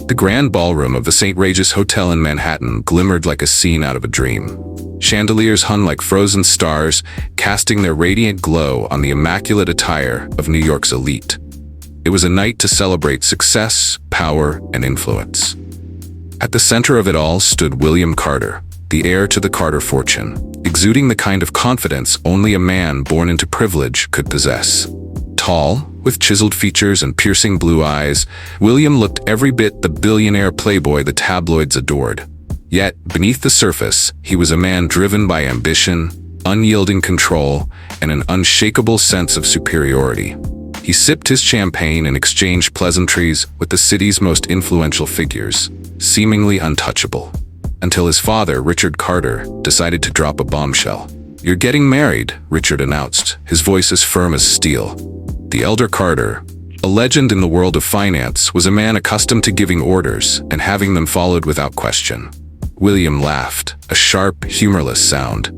The grand ballroom of the St. Regis Hotel in Manhattan glimmered like a scene out of a dream. Chandeliers hung like frozen stars, casting their radiant glow on the immaculate attire of New York's elite. It was a night to celebrate success, power, and influence. At the center of it all stood William Carter, the heir to the Carter fortune, exuding the kind of confidence only a man born into privilege could possess. Tall, with chiseled features and piercing blue eyes, William looked every bit the billionaire playboy the tabloids adored. Yet, beneath the surface, he was a man driven by ambition, unyielding control, and an unshakable sense of superiority. He sipped his champagne and exchanged pleasantries with the city's most influential figures, seemingly untouchable. Until his father, Richard Carter, decided to drop a bombshell. "You're getting married," Richard announced, his voice as firm as steel. The elder Carter, a legend in the world of finance, was a man accustomed to giving orders and having them followed without question. William laughed, a sharp, humorless sound.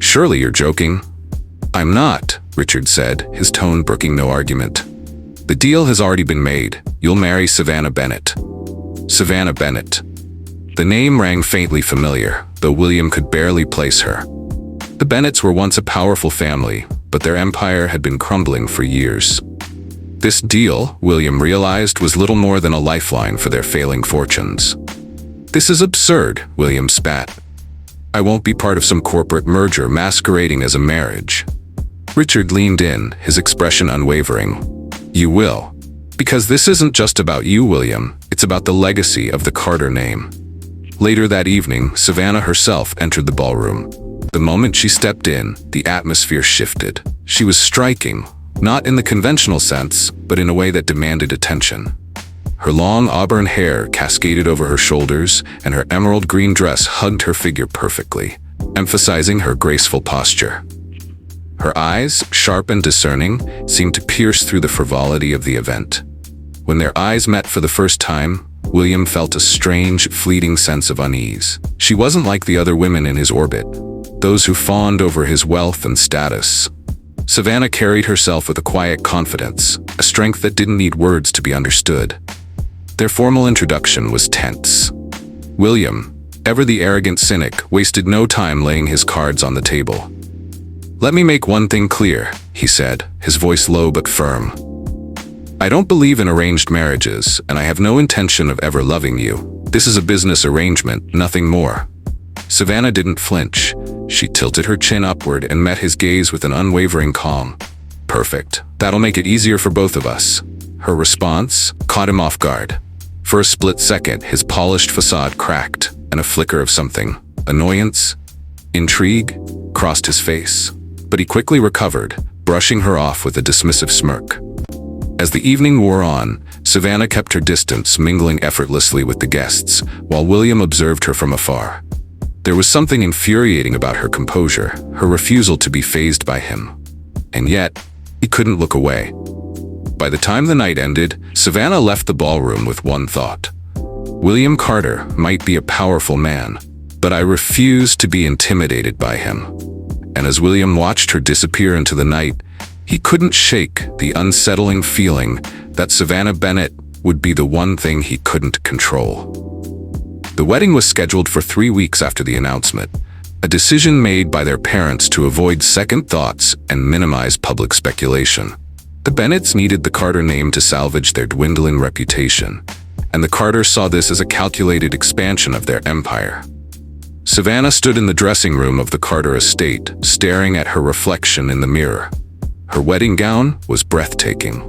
"Surely you're joking?" "I'm not," Richard said, his tone brooking no argument. "The deal has already been made. You'll marry Savannah Bennett." Savannah Bennett. The name rang faintly familiar, though William could barely place her. The Bennetts were once a powerful family, but their empire had been crumbling for years. This deal, William realized, was little more than a lifeline for their failing fortunes. "This is absurd," William spat. "I won't be part of some corporate merger masquerading as a marriage." Richard leaned in, his expression unwavering. "You will. Because this isn't just about you, William. It's about the legacy of the Carter name." Later that evening, Savannah herself entered the ballroom. The moment she stepped in, the atmosphere shifted. She was striking, not in the conventional sense, but in a way that demanded attention. Her long auburn hair cascaded over her shoulders, and her emerald green dress hugged her figure perfectly, emphasizing her graceful posture. Her eyes, sharp and discerning, seemed to pierce through the frivolity of the event. When their eyes met for the first time, William felt a strange, fleeting sense of unease. She wasn't like the other women in his orbit, those who fawned over his wealth and status. Savannah carried herself with a quiet confidence, a strength that didn't need words to be understood. Their formal introduction was tense. William, ever the arrogant cynic, wasted no time laying his cards on the table. "Let me make one thing clear," he said, his voice low but firm. "I don't believe in arranged marriages, and I have no intention of ever loving you. This is a business arrangement, nothing more." Savannah didn't flinch. She tilted her chin upward and met his gaze with an unwavering calm. "Perfect. That'll make it easier for both of us." Her response caught him off guard. For a split second, his polished facade cracked, and a flicker of something, annoyance, intrigue, crossed his face. But he quickly recovered, brushing her off with a dismissive smirk. As the evening wore on, Savannah kept her distance, mingling effortlessly with the guests, while William observed her from afar. There was something infuriating about her composure, her refusal to be fazed by him. And yet, he couldn't look away. By the time the night ended, Savannah left the ballroom with one thought. William Carter might be a powerful man, but I refuse to be intimidated by him. And as William watched her disappear into the night, he couldn't shake the unsettling feeling that Savannah Bennett would be the one thing he couldn't control. The wedding was scheduled for 3 weeks after the announcement, a decision made by their parents to avoid second thoughts and minimize public speculation. The Bennetts needed the Carter name to salvage their dwindling reputation, and the Carters saw this as a calculated expansion of their empire. Savannah stood in the dressing room of the Carter estate, staring at her reflection in the mirror. Her wedding gown was breathtaking,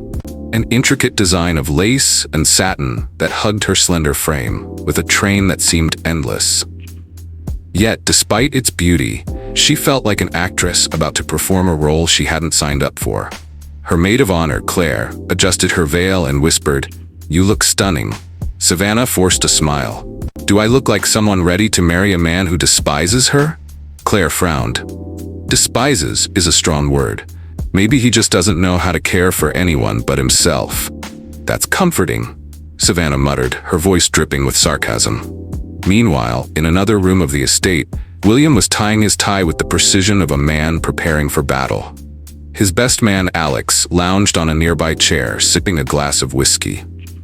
an intricate design of lace and satin that hugged her slender frame, with a train that seemed endless. Yet, despite its beauty, she felt like an actress about to perform a role she hadn't signed up for. Her maid of honor, Claire, adjusted her veil and whispered, "You look stunning." Savannah forced a smile. "Do I look like someone ready to marry a man who despises her?" Claire frowned. "Despises is a strong word. Maybe he just doesn't know how to care for anyone but himself." "That's comforting," Savannah muttered, her voice dripping with sarcasm. Meanwhile, in another room of the estate, William was tying his tie with the precision of a man preparing for battle. His best man, Alex, lounged on a nearby chair, sipping a glass of whiskey.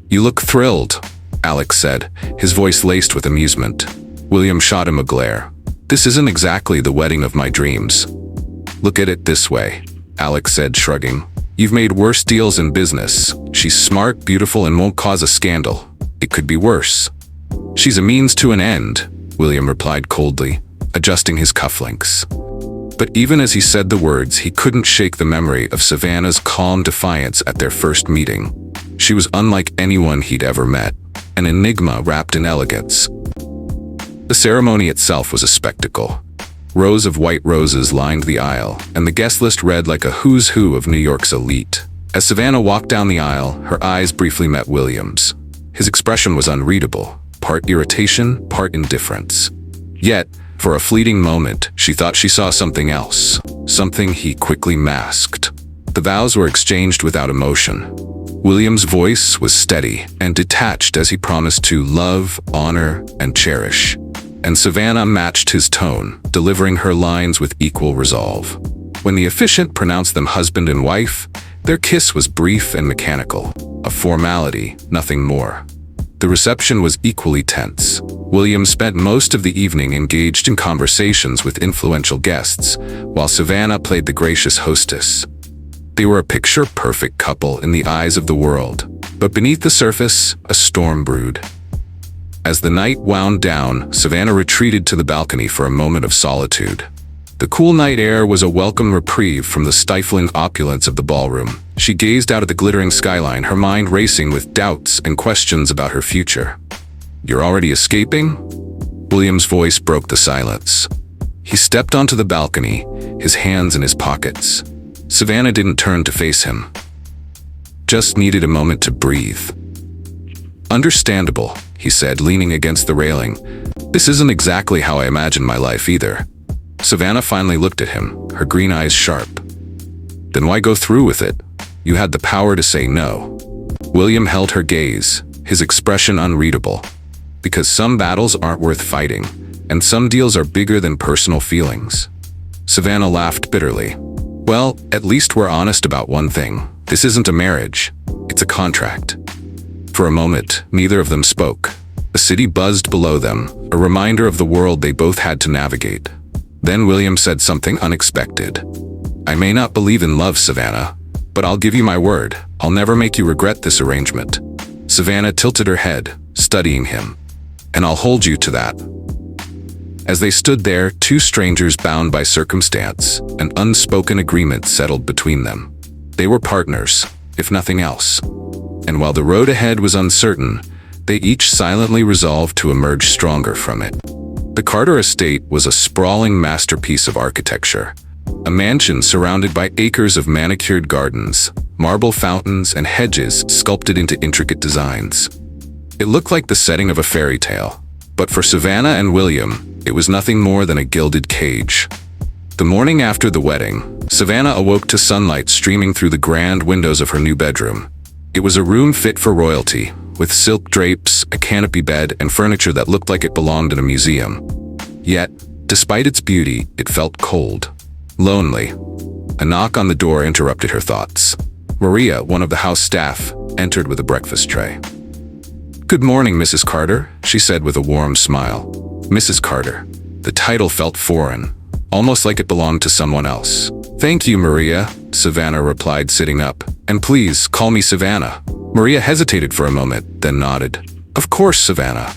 "You look thrilled." Alex said, his voice laced with amusement. William shot him a glare. "This isn't exactly the wedding of my dreams." "Look at it this way," Alex said, shrugging. "You've made worse deals in business. She's smart, beautiful, and won't cause a scandal. It could be worse." "She's a means to an end," William replied coldly, adjusting his cufflinks. But even as he said the words, he couldn't shake the memory of Savannah's calm defiance at their first meeting. She was unlike anyone he'd ever met, an enigma wrapped in elegance. The ceremony itself was a spectacle. Rows of white roses lined the aisle, and the guest list read like a who's who of New York's elite. As Savannah walked down the aisle, her eyes briefly met William's. His expression was unreadable, part irritation, part indifference. Yet, for a fleeting moment, she thought she saw something else, something he quickly masked. The vows were exchanged without emotion. William's voice was steady and detached as he promised to love, honor, and cherish. And Savannah matched his tone, delivering her lines with equal resolve. When the officiant pronounced them husband and wife, their kiss was brief and mechanical, a formality, nothing more. The reception was equally tense. William spent most of the evening engaged in conversations with influential guests, while Savannah played the gracious hostess. They were a picture-perfect couple in the eyes of the world, but beneath the surface, a storm brewed. As the night wound down, Savannah retreated to the balcony for a moment of solitude. The cool night air was a welcome reprieve from the stifling opulence of the ballroom. She gazed out at the glittering skyline, her mind racing with doubts and questions about her future. "You're already escaping?" William's voice broke the silence. He stepped onto the balcony, his hands in his pockets. Savannah didn't turn to face him. Just needed a moment to breathe. "Understandable," he said, leaning against the railing. "This isn't exactly how I imagined my life either." Savannah finally looked at him, her green eyes sharp. "Then why go through with it? You had the power to say no." William held her gaze, his expression unreadable. "Because some battles aren't worth fighting, and some deals are bigger than personal feelings." Savannah laughed bitterly. "Well, at least we're honest about one thing. This isn't a marriage. It's a contract." For a moment, neither of them spoke. The city buzzed below them, a reminder of the world they both had to navigate. Then William said something unexpected. "I may not believe in love, Savannah, but I'll give you my word. I'll never make you regret this arrangement." Savannah tilted her head, studying him. "And I'll hold you to that." As they stood there, two strangers bound by circumstance, an unspoken agreement settled between them. They were partners, if nothing else. And while the road ahead was uncertain, they each silently resolved to emerge stronger from it. The Carter estate was a sprawling masterpiece of architecture, a mansion surrounded by acres of manicured gardens, marble fountains, and hedges sculpted into intricate designs. It looked like the setting of a fairy tale, but for Savannah and William, it was nothing more than a gilded cage. The morning after the wedding, Savannah awoke to sunlight streaming through the grand windows of her new bedroom. It was a room fit for royalty, with silk drapes, a canopy bed, and furniture that looked like it belonged in a museum. Yet, despite its beauty, it felt cold, lonely. A knock on the door interrupted her thoughts. Maria, one of the house staff, entered with a breakfast tray. "Good morning, Mrs. Carter," she said with a warm smile. Mrs. Carter. The title felt foreign, almost like it belonged to someone else. "Thank you, Maria," Savannah replied, sitting up. "And please, call me Savannah." Maria hesitated for a moment, then nodded. "Of course, Savannah."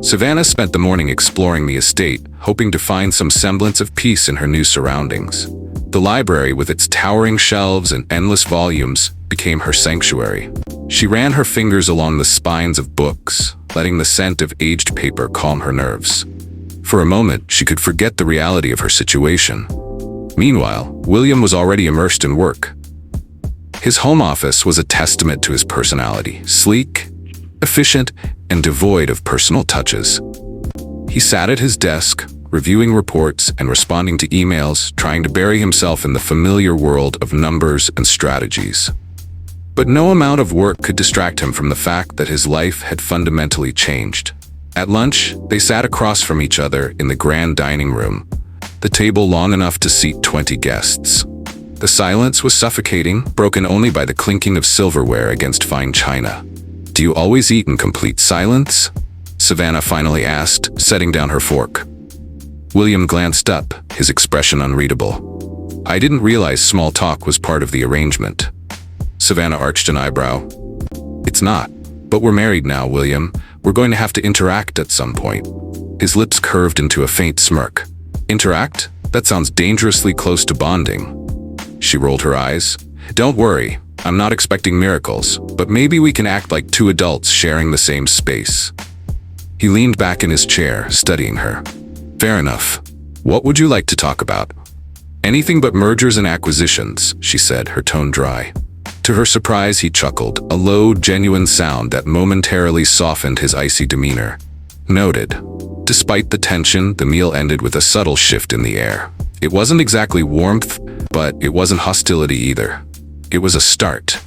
Savannah spent the morning exploring the estate, hoping to find some semblance of peace in her new surroundings. The library, with its towering shelves and endless volumes, became her sanctuary. She ran her fingers along the spines of books, letting the scent of aged paper calm her nerves. For a moment, she could forget the reality of her situation. Meanwhile, William was already immersed in work. His home office was a testament to his personality, sleek, efficient, and devoid of personal touches. He sat at his desk, reviewing reports and responding to emails, trying to bury himself in the familiar world of numbers and strategies. But no amount of work could distract him from the fact that his life had fundamentally changed. At lunch, they sat across from each other in the grand dining room, the table long enough to seat 20 guests. The silence was suffocating, broken only by the clinking of silverware against fine china. Do you always eat in complete silence? Savannah finally asked, setting down her fork. William glanced up, his expression unreadable. I didn't realize small talk was part of the arrangement. Savannah arched an eyebrow. It's not. But we're married now, William. We're going to have to interact at some point. His lips curved into a faint smirk. Interact? That sounds dangerously close to bonding. She rolled her eyes. Don't worry, I'm not expecting miracles, but maybe we can act like two adults sharing the same space. He leaned back in his chair, studying her. Fair enough. What would you like to talk about? Anything but mergers and acquisitions, she said, her tone dry. To her surprise, he chuckled, a low, genuine sound that momentarily softened his icy demeanor. Noted. Despite the tension, the meal ended with a subtle shift in the air. It wasn't exactly warmth, but it wasn't hostility either. It was a start.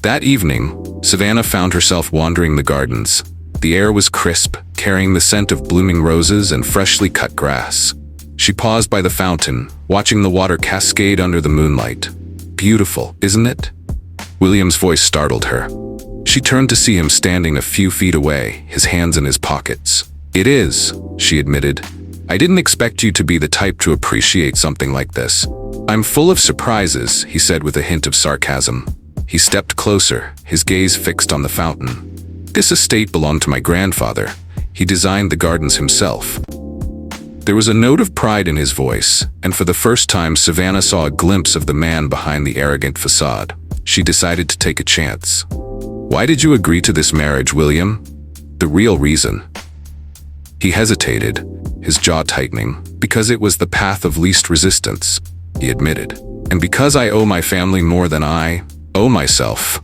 That evening, Savannah found herself wandering the gardens. The air was crisp, carrying the scent of blooming roses and freshly cut grass. She paused by the fountain, watching the water cascade under the moonlight. Beautiful, isn't it? William's voice startled her. She turned to see him standing a few feet away, his hands in his pockets. It is, she admitted. I didn't expect you to be the type to appreciate something like this. I'm full of surprises, he said with a hint of sarcasm. He stepped closer, his gaze fixed on the fountain. This estate belonged to my grandfather. He designed the gardens himself. There was a note of pride in his voice, and for the first time Savannah saw a glimpse of the man behind the arrogant facade. She decided to take a chance. Why did you agree to this marriage, William? The real reason. He hesitated, his jaw tightening. Because it was the path of least resistance, he admitted. And because I owe my family more than I owe myself.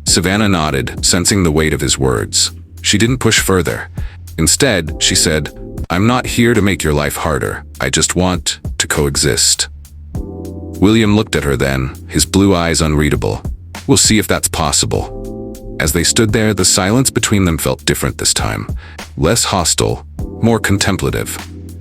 Savannah nodded, sensing the weight of his words. She didn't push further. Instead, she said, I'm not here to make your life harder. I just want to coexist. William looked at her then, his blue eyes unreadable. We'll see if that's possible. As they stood there, the silence between them felt different this time. Less hostile, more contemplative.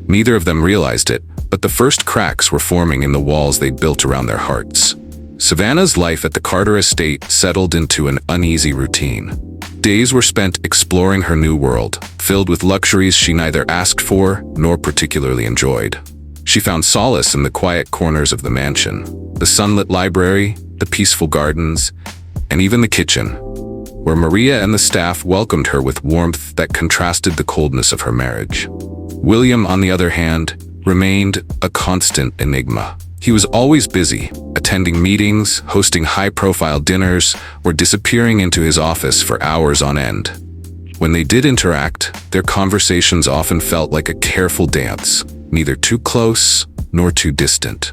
Neither of them realized it, but the first cracks were forming in the walls they'd built around their hearts. Savannah's life at the Carter estate settled into an uneasy routine. Days were spent exploring her new world, filled with luxuries she neither asked for nor particularly enjoyed. She found solace in the quiet corners of the mansion, the sunlit library, the peaceful gardens, and even the kitchen, where Maria and the staff welcomed her with warmth that contrasted the coldness of her marriage. William, on the other hand, remained a constant enigma. He was always busy, attending meetings, hosting high-profile dinners, or disappearing into his office for hours on end. When they did interact, their conversations often felt like a careful dance, neither too close nor too distant.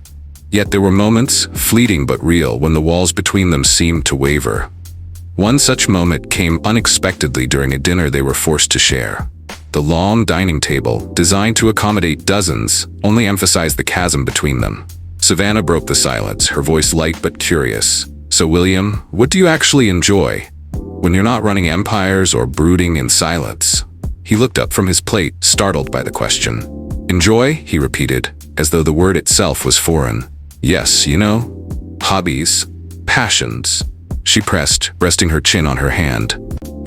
Yet there were moments, fleeting but real, when the walls between them seemed to waver. One such moment came unexpectedly during a dinner they were forced to share. The long dining table, designed to accommodate dozens, only emphasized the chasm between them. Savannah broke the silence, her voice light but curious. So William, what do you actually enjoy when you're not running empires or brooding in silence? He looked up from his plate, startled by the question. Enjoy, he repeated, as though the word itself was foreign. Yes, you know, hobbies, passions. She pressed, resting her chin on her hand.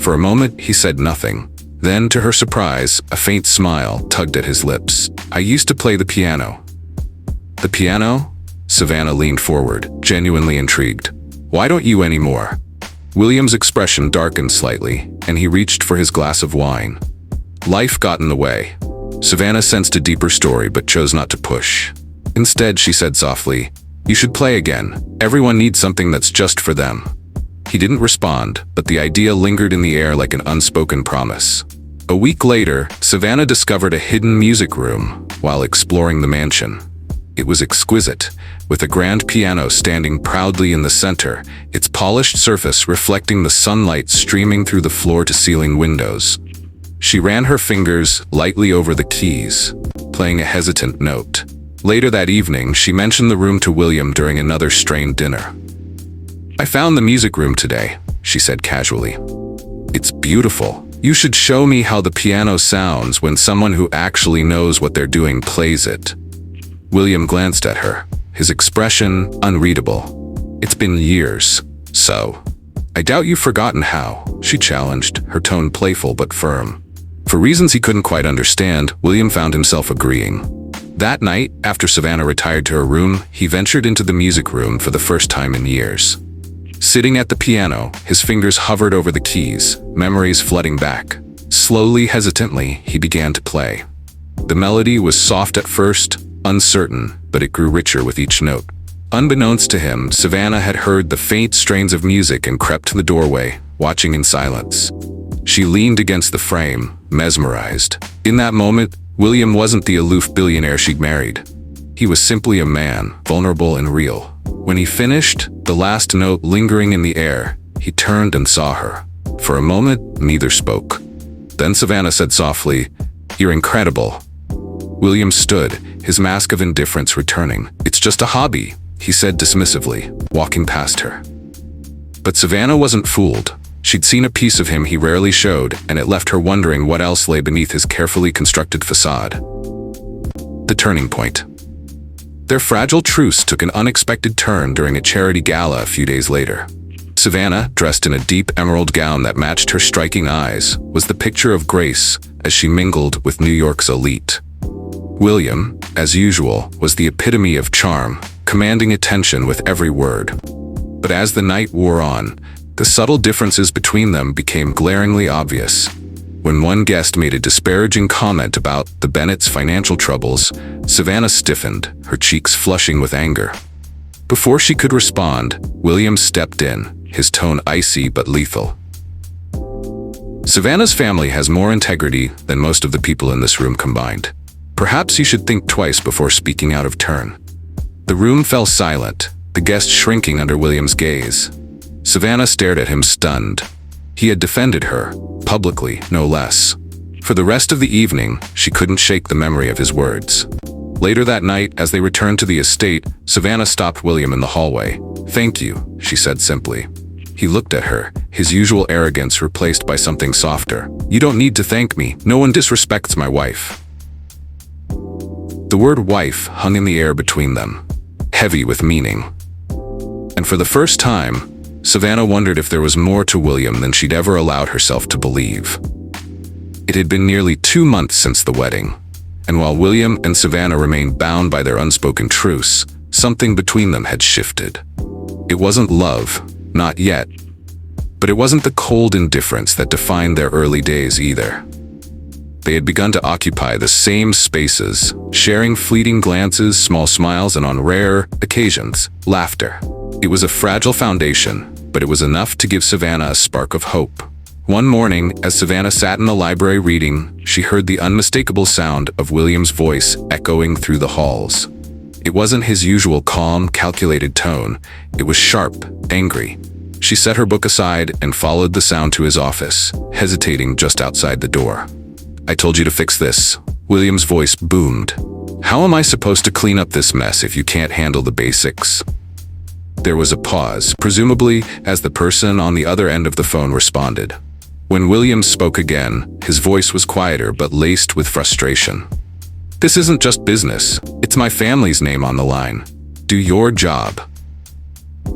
For a moment, he said nothing. Then, to her surprise, a faint smile tugged at his lips. I used to play the piano. The piano? Savannah leaned forward, genuinely intrigued. Why don't you anymore? William's expression darkened slightly, and he reached for his glass of wine. Life got in the way. Savannah sensed a deeper story but chose not to push. Instead, she said softly, You should play again. Everyone needs something that's just for them. He didn't respond, but the idea lingered in the air like an unspoken promise. A week later, Savannah discovered a hidden music room while exploring the mansion. It was exquisite, with a grand piano standing proudly in the center, its polished surface reflecting the sunlight streaming through the floor-to-ceiling windows. She ran her fingers lightly over the keys, playing a hesitant note. Later that evening, she mentioned the room to William during another strained dinner. I found the music room today, she said casually. It's beautiful. You should show me how the piano sounds when someone who actually knows what they're doing plays it. William glanced at her, his expression unreadable. It's been years, so. I doubt you've forgotten how, she challenged, her tone playful but firm. For reasons he couldn't quite understand, William found himself agreeing. That night, after Savannah retired to her room, he ventured into the music room for the first time in years. Sitting at the piano, his fingers hovered over the keys, memories flooding back. Slowly, hesitantly, he began to play. The melody was soft at first, uncertain, but it grew richer with each note. Unbeknownst to him, Savannah had heard the faint strains of music and crept to the doorway, watching in silence. She leaned against the frame, mesmerized. In that moment, William wasn't the aloof billionaire she'd married. He was simply a man, vulnerable and real. When he finished, the last note lingering in the air, he turned and saw her. For a moment, neither spoke. Then Savannah said softly, "You're incredible." William stood, his mask of indifference returning. "It's just a hobby," he said dismissively, walking past her. But Savannah wasn't fooled. She'd seen a piece of him he rarely showed, and it left her wondering what else lay beneath his carefully constructed facade. The turning point. Their fragile truce took an unexpected turn during a charity gala a few days later. Savannah, dressed in a deep emerald gown that matched her striking eyes, was the picture of grace as she mingled with New York's elite. William, as usual, was the epitome of charm, commanding attention with every word. But as the night wore on, the subtle differences between them became glaringly obvious. When one guest made a disparaging comment about the Bennetts' financial troubles, Savannah stiffened, her cheeks flushing with anger. Before she could respond, William stepped in, his tone icy but lethal. "Savannah's family has more integrity than most of the people in this room combined. Perhaps you should think twice before speaking out of turn." The room fell silent, the guest shrinking under William's gaze. Savannah stared at him stunned. He had defended her, publicly, no less. For the rest of the evening, she couldn't shake the memory of his words. Later that night, as they returned to the estate, Savannah stopped William in the hallway. "Thank you," she said simply. He looked at her, his usual arrogance replaced by something softer. "You don't need to thank me. No one disrespects my wife." The word wife hung in the air between them, heavy with meaning. And for the first time, Savannah wondered if there was more to William than she'd ever allowed herself to believe. It had been nearly 2 months since the wedding, and while William and Savannah remained bound by their unspoken truce, something between them had shifted. It wasn't love, not yet, but it wasn't the cold indifference that defined their early days either. They had begun to occupy the same spaces, sharing fleeting glances, small smiles, and on rare occasions, laughter. It was a fragile foundation, but it was enough to give Savannah a spark of hope. One morning, as Savannah sat in the library reading, she heard the unmistakable sound of William's voice echoing through the halls. It wasn't his usual calm, calculated tone. It was sharp, angry. She set her book aside and followed the sound to his office, hesitating just outside the door. "I told you to fix this," William's voice boomed. "How am I supposed to clean up this mess if you can't handle the basics?" There was a pause, presumably as the person on the other end of the phone responded. When William spoke again, his voice was quieter but laced with frustration. "This isn't just business. It's my family's name on the line. Do your job."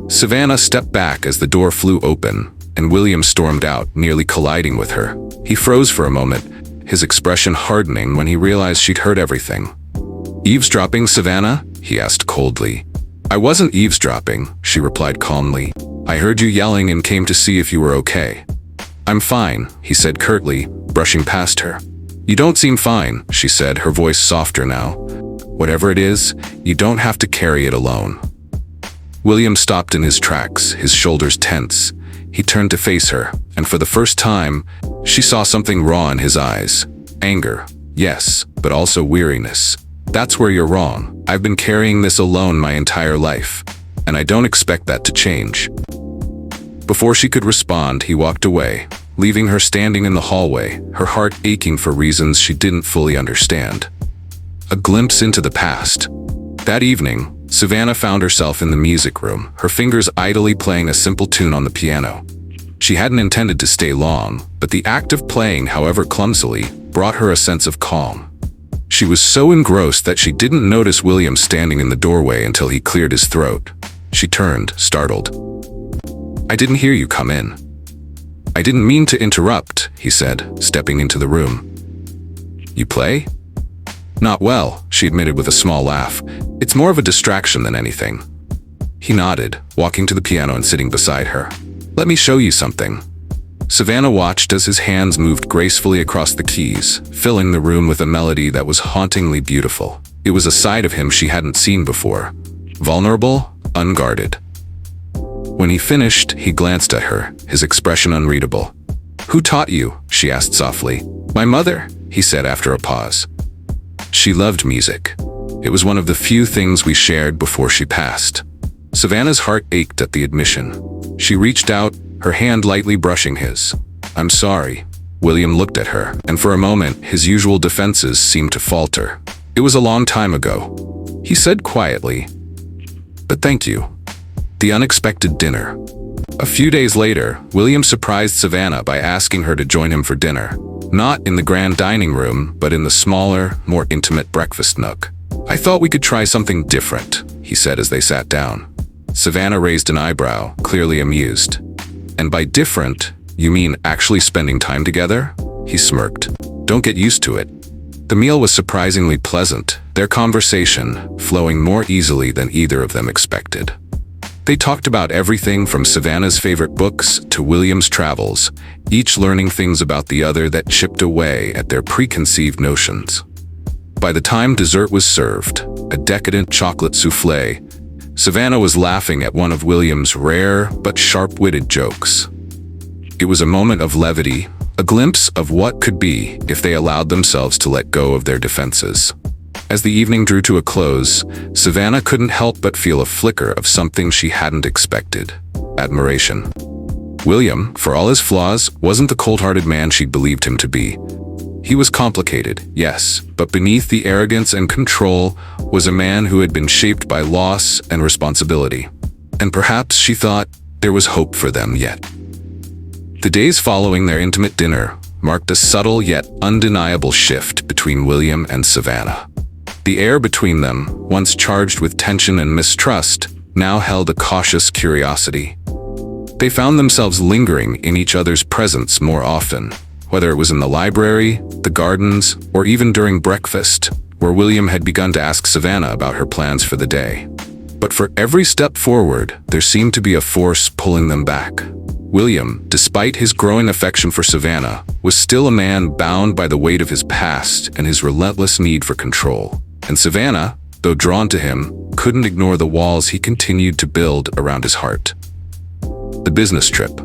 Savannah stepped back as the door flew open, and William stormed out, nearly colliding with her. He froze for a moment, his expression hardening when he realized she'd heard everything. "Eavesdropping, Savannah?" he asked coldly. "I wasn't eavesdropping," she replied calmly. "I heard you yelling and came to see if you were okay." "I'm fine," he said curtly, brushing past her. "You don't seem fine," she said, her voice softer now. "Whatever it is, you don't have to carry it alone." William stopped in his tracks, his shoulders tense. He turned to face her, and for the first time, she saw something raw in his eyes. Anger, yes, but also weariness. "That's where you're wrong. I've been carrying this alone my entire life, and I don't expect that to change." Before she could respond, he walked away, leaving her standing in the hallway, her heart aching for reasons she didn't fully understand. A glimpse into the past. That evening, Savannah found herself in the music room, her fingers idly playing a simple tune on the piano. She hadn't intended to stay long, but the act of playing, however clumsily, brought her a sense of calm. She was so engrossed that she didn't notice William standing in the doorway until he cleared his throat. She turned, startled. I didn't hear you come in." "I didn't mean to interrupt," he said, stepping into the room. "You play?" "Not well," she admitted with a small laugh. "It's more of a distraction than anything." He nodded, walking to the piano and sitting beside her. "Let me show you something." Savannah watched as his hands moved gracefully across the keys, filling the room with a melody that was hauntingly beautiful. It was a side of him she hadn't seen before. Vulnerable, unguarded. When he finished, he glanced at her, his expression unreadable. "Who taught you?" she asked softly. "My mother," he said after a pause. She loved music. It was one of the few things we shared before she passed. Savannah's heart ached at the admission. She reached out, her hand lightly brushing his. "I'm sorry." William looked at her, and for a moment, his usual defenses seemed to falter. "It was a long time ago," he said quietly. "But thank you." The unexpected dinner. A few days later, William surprised Savannah by asking her to join him for dinner. Not in the grand dining room, but in the smaller, more intimate breakfast nook. "I thought we could try something different," he said as they sat down. Savannah raised an eyebrow, clearly amused. "And by different, you mean actually spending time together?" He smirked. "Don't get used to it." The meal was surprisingly pleasant, their conversation flowing more easily than either of them expected. They talked about everything from Savannah's favorite books to William's travels, each learning things about the other that chipped away at their preconceived notions. By the time dessert was served, a decadent chocolate soufflé, Savannah was laughing at one of William's rare but sharp-witted jokes. It was a moment of levity, a glimpse of what could be if they allowed themselves to let go of their defenses. As the evening drew to a close, Savannah couldn't help but feel a flicker of something she hadn't expected: admiration. William, for all his flaws, wasn't the cold-hearted man she'd believed him to be. He was complicated, yes, but beneath the arrogance and control was a man who had been shaped by loss and responsibility. And perhaps, she thought, there was hope for them yet. The days following their intimate dinner marked a subtle yet undeniable shift between William and Savannah. The air between them, once charged with tension and mistrust, now held a cautious curiosity. They found themselves lingering in each other's presence more often, whether it was in the library, the gardens, or even during breakfast, where William had begun to ask Savannah about her plans for the day. But for every step forward, there seemed to be a force pulling them back. William, despite his growing affection for Savannah, was still a man bound by the weight of his past and his relentless need for control. And Savannah, though drawn to him, couldn't ignore the walls he continued to build around his heart. The business trip.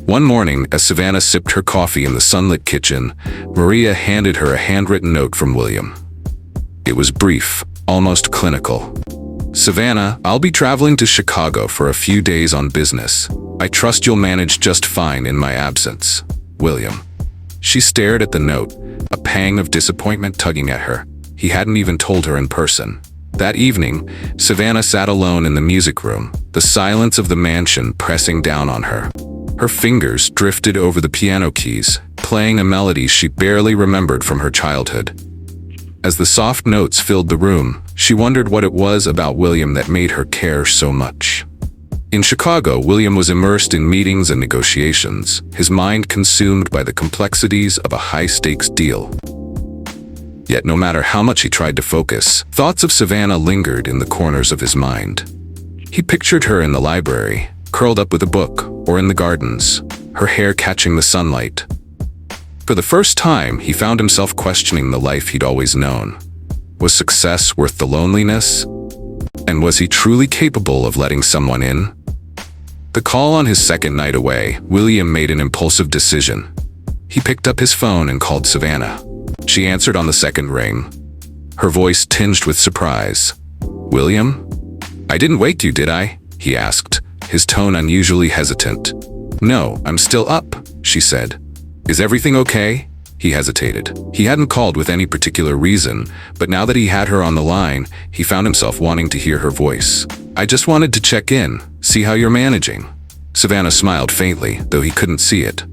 One morning, as Savannah sipped her coffee in the sunlit kitchen, Maria handed her a handwritten note from William. It was brief, almost clinical. "Savannah, I'll be traveling to Chicago for a few days on business. I trust you'll manage just fine in my absence. William." She stared at the note, a pang of disappointment tugging at her. He hadn't even told her in person. That evening, Savannah sat alone in the music room, the silence of the mansion pressing down on her. Her fingers drifted over the piano keys, playing a melody she barely remembered from her childhood. As the soft notes filled the room, she wondered what it was about William that made her care so much. In Chicago, William was immersed in meetings and negotiations, his mind consumed by the complexities of a high-stakes deal. Yet no matter how much he tried to focus, thoughts of Savannah lingered in the corners of his mind. He pictured her in the library, curled up with a book, or in the gardens, her hair catching the sunlight. For the first time, he found himself questioning the life he'd always known. Was success worth the loneliness? And was he truly capable of letting someone in? The call on his second night away, William made an impulsive decision. He picked up his phone and called Savannah. She answered on the second ring, her voice tinged with surprise. "William? I didn't wake you, did I?" he asked, his tone unusually hesitant. "No, I'm still up," she said. "Is everything okay?" He hesitated. He hadn't called with any particular reason, but now that he had her on the line, he found himself wanting to hear her voice. "I just wanted to check in, see how you're managing." Savannah smiled faintly, though he couldn't see it.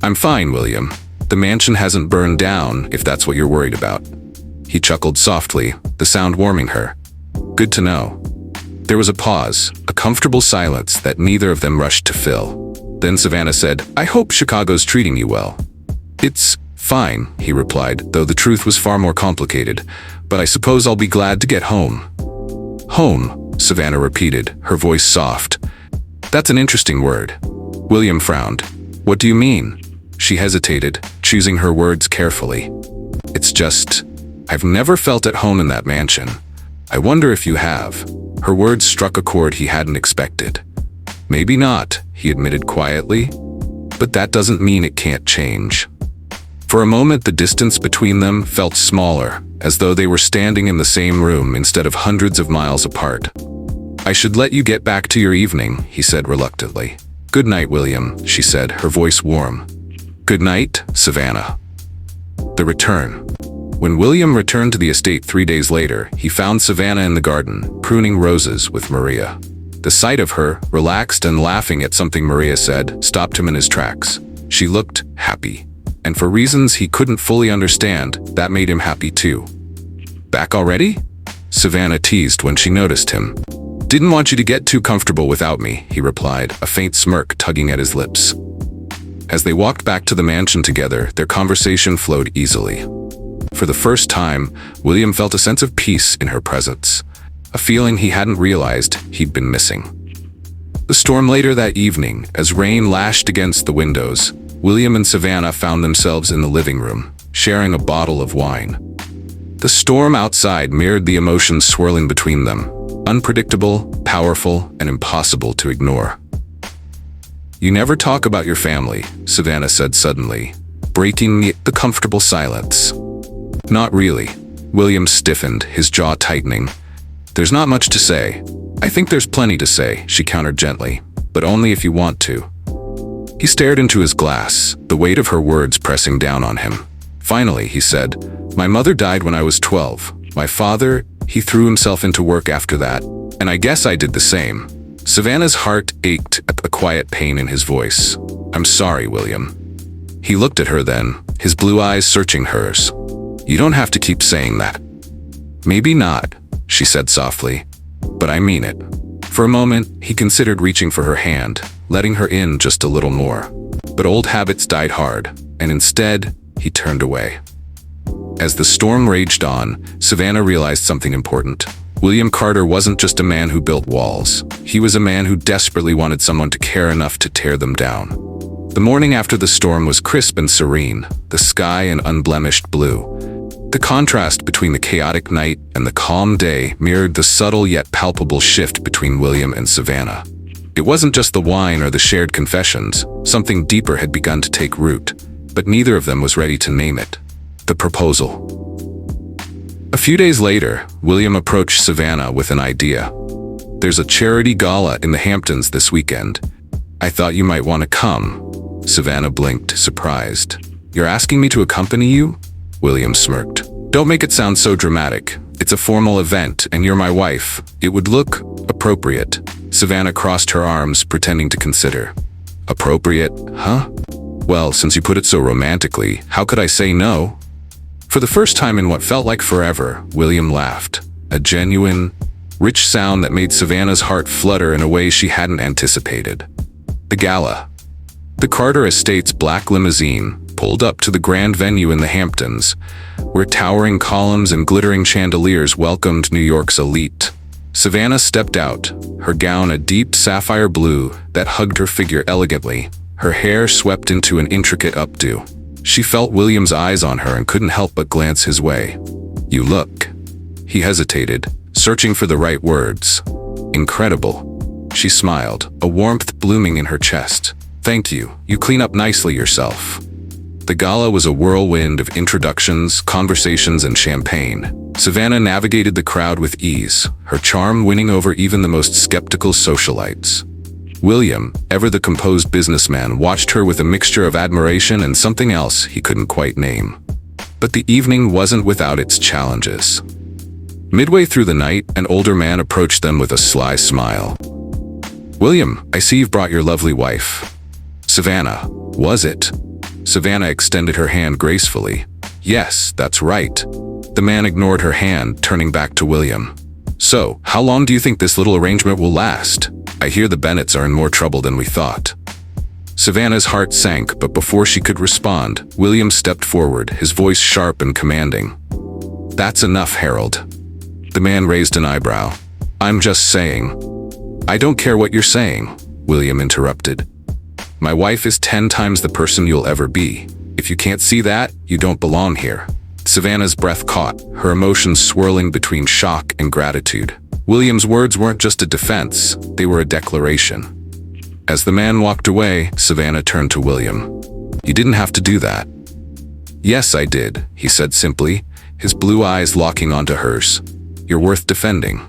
"I'm fine, William. The mansion hasn't burned down, if that's what you're worried about." He chuckled softly, the sound warming her. "Good to know." There was a pause, a comfortable silence that neither of them rushed to fill. Then Savannah said, "I hope Chicago's treating you well." "It's fine," he replied, though the truth was far more complicated. "But I suppose I'll be glad to get home." "Home," Savannah repeated, her voice soft. "That's an interesting word." William frowned. "What do you mean?" She hesitated, choosing her words carefully. "It's just, I've never felt at home in that mansion. I wonder if you have." Her words struck a chord he hadn't expected. "Maybe not," he admitted quietly, "but that doesn't mean it can't change." For a moment, the distance between them felt smaller, as though they were standing in the same room instead of hundreds of miles apart. "I should let you get back to your evening," he said reluctantly. "Good night, William," she said, her voice warm. "Good night, Savannah." The return. When William returned to the estate 3 days later, he found Savannah in the garden, pruning roses with Maria. The sight of her, relaxed and laughing at something Maria said, stopped him in his tracks. She looked happy, and for reasons he couldn't fully understand, that made him happy too. "Back already?" Savannah teased when she noticed him. "Didn't want you to get too comfortable without me," he replied, a faint smirk tugging at his lips. As they walked back to the mansion together, their conversation flowed easily. For the first time, William felt a sense of peace in her presence, a feeling he hadn't realized he'd been missing. The storm later that evening, as rain lashed against the windows, William and Savannah found themselves in the living room, sharing a bottle of wine. The storm outside mirrored the emotions swirling between them, unpredictable, powerful, and impossible to ignore. "You never talk about your family," Savannah said suddenly, breaking the comfortable silence. "Not really." William stiffened, his jaw tightening. "There's not much to say." "I think there's plenty to say," she countered gently, "but only if you want to." He stared into his glass, the weight of her words pressing down on him. Finally, he said, "My mother died when I was 12. My father, he threw himself into work after that, and I guess I did the same." Savannah's heart ached at the quiet pain in his voice. "I'm sorry, William." He looked at her then, his blue eyes searching hers. "You don't have to keep saying that." "Maybe not," she said softly, "but I mean it." For a moment, he considered reaching for her hand, letting her in just a little more. But old habits died hard, and instead, he turned away. As the storm raged on, Savannah realized something important. William Carter wasn't just a man who built walls. He was a man who desperately wanted someone to care enough to tear them down. The morning after the storm was crisp and serene, the sky an unblemished blue. The contrast between the chaotic night and the calm day mirrored the subtle yet palpable shift between William and Savannah. It wasn't just the wine or the shared confessions. Something deeper had begun to take root, but neither of them was ready to name it. The proposal. A few days later, William approached Savannah with an idea. "There's a charity gala in the Hamptons this weekend. I thought you might want to come." Savannah blinked, surprised. "You're asking me to accompany you?" William smirked. "Don't make it sound so dramatic. It's a formal event, and you're my wife. It would look appropriate." Savannah crossed her arms, pretending to consider. "Appropriate, huh? Well, since you put it so romantically, how could I say no?" For the first time in what felt like forever, William laughed. A genuine, rich sound that made Savannah's heart flutter in a way she hadn't anticipated. The gala. The Carter Estate's black limousine pulled up to the grand venue in the Hamptons, where towering columns and glittering chandeliers welcomed New York's elite. Savannah stepped out, her gown a deep sapphire blue that hugged her figure elegantly, her hair swept into an intricate updo. She felt William's eyes on her and couldn't help but glance his way. "You look." He hesitated, searching for the right words. "Incredible." She smiled, a warmth blooming in her chest. "Thank you. You clean up nicely yourself." The gala was a whirlwind of introductions, conversations, and champagne. Savannah navigated the crowd with ease, her charm winning over even the most skeptical socialites. William, ever the composed businessman, watched her with a mixture of admiration and something else he couldn't quite name. But the evening wasn't without its challenges. Midway through the night, an older man approached them with a sly smile. "William, I see you've brought your lovely wife." "Savannah, was it?" Savannah extended her hand gracefully. "Yes, that's right." The man ignored her hand, turning back to William. So, how long do you think this little arrangement will last? I hear the Bennetts are in more trouble than we thought." Savannah's heart sank, but before she could respond, William stepped forward, his voice sharp and commanding. "That's enough, Harold." The man raised an eyebrow. "I'm just saying." "I don't care what you're saying," William interrupted. "My wife is 10 times the person you'll ever be. If you can't see that, you don't belong here." Savannah's breath caught, her emotions swirling between shock and gratitude. William's words weren't just a defense, they were a declaration. As the man walked away, Savannah turned to William. "You didn't have to do that." "Yes, I did," he said simply, his blue eyes locking onto hers. "You're worth defending."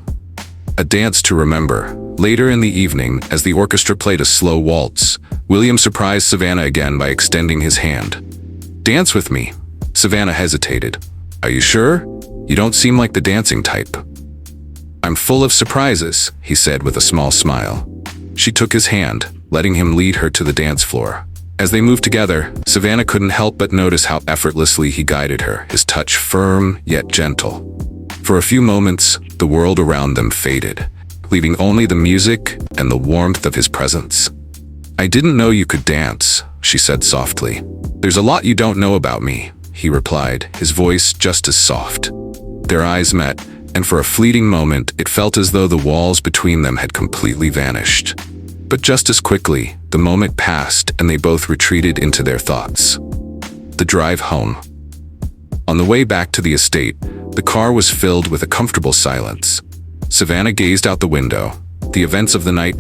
A dance to remember. Later in the evening, as the orchestra played a slow waltz, William surprised Savannah again by extending his hand. "Dance with me." Savannah hesitated. "Are you sure? You don't seem like the dancing type." "I'm full of surprises," he said with a small smile. She took his hand, letting him lead her to the dance floor. As they moved together, Savannah couldn't help but notice how effortlessly he guided her, his touch firm yet gentle. For a few moments, the world around them faded, leaving only the music and the warmth of his presence. "I didn't know you could dance," she said softly. "There's a lot you don't know about me," he replied, his voice just as soft. Their eyes met, and for a fleeting moment, it felt as though the walls between them had completely vanished. But just as quickly, the moment passed and they both retreated into their thoughts. The drive home. On the way back to the estate, the car was filled with a comfortable silence. Savannah gazed out the window. The events of the night